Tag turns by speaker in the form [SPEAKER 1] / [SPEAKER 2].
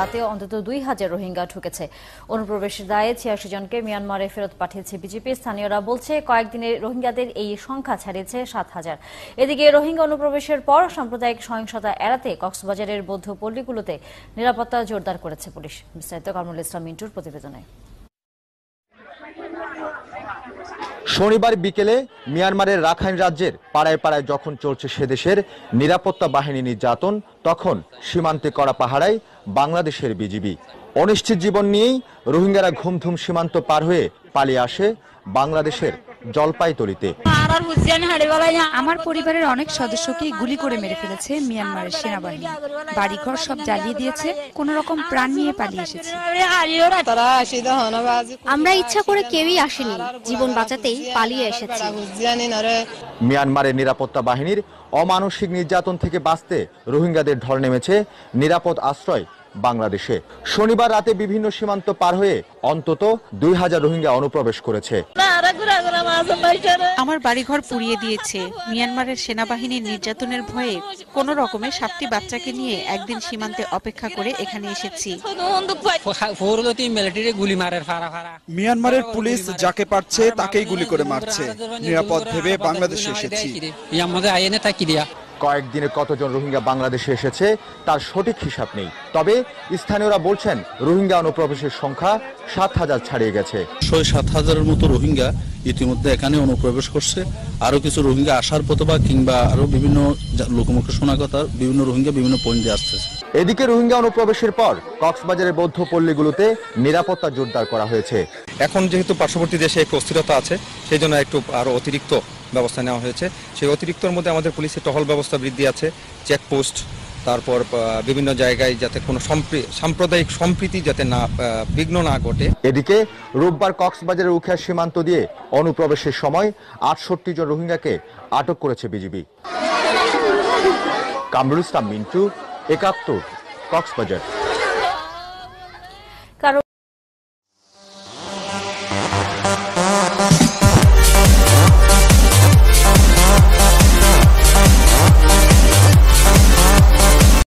[SPEAKER 1] রাতে অন্তত 2000 রোহিঙ্গা ঢুকেছে। অনুপ্রবেশের দায়ে 86 জনকে মিয়ানমারে ফেরত পাঠিয়েছে বিজেপি। স্থানীয়রা বলছে কয়েকদিনে রোহিঙ্গাদের এই সংখ্যা ছাড়িয়েছে 7000। এদিকে রোহিঙ্গা অনুপ্রবেশের পর সাম্প্রদায়িক সহিংসতা এড়াতে কক্সবাজারের বৌদ্ধ পল্লীগুলোতে নিরাপত্তা জোরদার করেছে পুলিশ। বিস্তারিত কামরুল ইসলাম মিন্টুর প্রতিবেদনে।
[SPEAKER 2] শনিবার বিকেলে মিয়ানমারের রাখাইন রাজ্যের পাড়ায় পাড়ায় যখন চলছে সে দেশের নিরাপত্তা বাহিনী নির্যাতন, তখন সীমান্তে কড়া পাহারায় বাংলাদেশের বিজিবি। অনিশ্চিত জীবন নিয়েই রোহিঙ্গারা ঘুমধুম সীমান্ত পার হয়ে পালিয়ে আসে বাংলাদেশের জলপাইতলিতে।
[SPEAKER 3] আমার পরিবারের অনেক সদস্যকে গুলি করে মেরে ফেলেছে মিয়ানমারের সেনাবাহিনী। বাড়িঘর সব জ্বালিয়ে দিয়েছে, কোন রকম প্রাণ নিয়ে পালিয়ে এসেছে।
[SPEAKER 4] আমরা ইচ্ছা করে কেউই আসেনি, জীবন বাঁচাতেই পালিয়ে এসেছি।
[SPEAKER 2] মিয়ানমারের নিরাপত্তা বাহিনীর অমানসিক নির্যাতন থেকে বাঁচতে রোহিঙ্গাদের ঢল নেমেছে নিরাপদ আশ্রয় বাংলাদেশে। শনিবার রাতে বিভিন্ন সীমান্ত পার হয়ে অন্তত 2000 রোহিঙ্গা অনুপ্রবেশ করেছে।
[SPEAKER 3] আমার বাড়িঘর পুড়িয়ে দিয়েছে। মিয়ানমারের সেনাবাহিনীর নির্যাতনের ভয়ে কোন রকমে 7টি বাচ্চাকে নিয়ে একদিন সীমান্তে অপেক্ষা করে এখানে এসেছি।
[SPEAKER 5] মিয়ানমারের পুলিশ যাকে পারছে তাকেই গুলি করে মারছে। নিরাপদ ভেবে বাংলাদেশে এসেছি।
[SPEAKER 2] কয়েকদিনে কতজন রোহিঙ্গা বাংলাদেশে এসেছে তার সঠিক হিসাব নেই, তবে স্থানীয়রা বলছেন রোহিঙ্গা অনুপ্রবেশের সংখ্যা 7000 ছাড়িয়ে গেছে।
[SPEAKER 6] 6-7 মতো রোহিঙ্গা ইতিমধ্যে এখানে অনুপ্রবেশ করছে। আরো কিছু রোহিঙ্গা আসার পথে বা কিংবা আরো বিভিন্ন লোকমুখে শোনা কথা বিভিন্ন রোহিঙ্গা বিভিন্ন পয়েন্টে আসতেছে।
[SPEAKER 2] এদিকে রোহিঙ্গা অনুপ্রবেশের পর কক্সবাজারের বৌদ্ধ পল্লীগুলোতে নিরাপত্তা জোরদার করা হয়েছে।
[SPEAKER 7] এখন যেহেতু পার্শ্ববর্তী দেশে একটু অস্থিরতা আছে, সেই জন্য একটু আরো অতিরিক্ত ব্যবস্থা নেওয়া হয়েছে। সেই অতিরিক্তর মধ্যে আমাদের পুলিশের টহল ব্যবস্থা বৃদ্ধি আছে, চেকপোস্ট, তারপর বিভিন্ন জায়গায় যাতে কোনো সাম্প্রদায়িক সম্প্রীতি যাতে না বিঘ্ন না ঘটে।
[SPEAKER 2] এদিকে রোববার কক্সবাজারের উখিয়া সীমান্ত দিয়ে অনুপ্রবেশের সময় 68 জন রোহিঙ্গাকে আটক করেছে বিজিবি। কামরুল ইসলাম মিন্টু, 71, কক্সবাজার।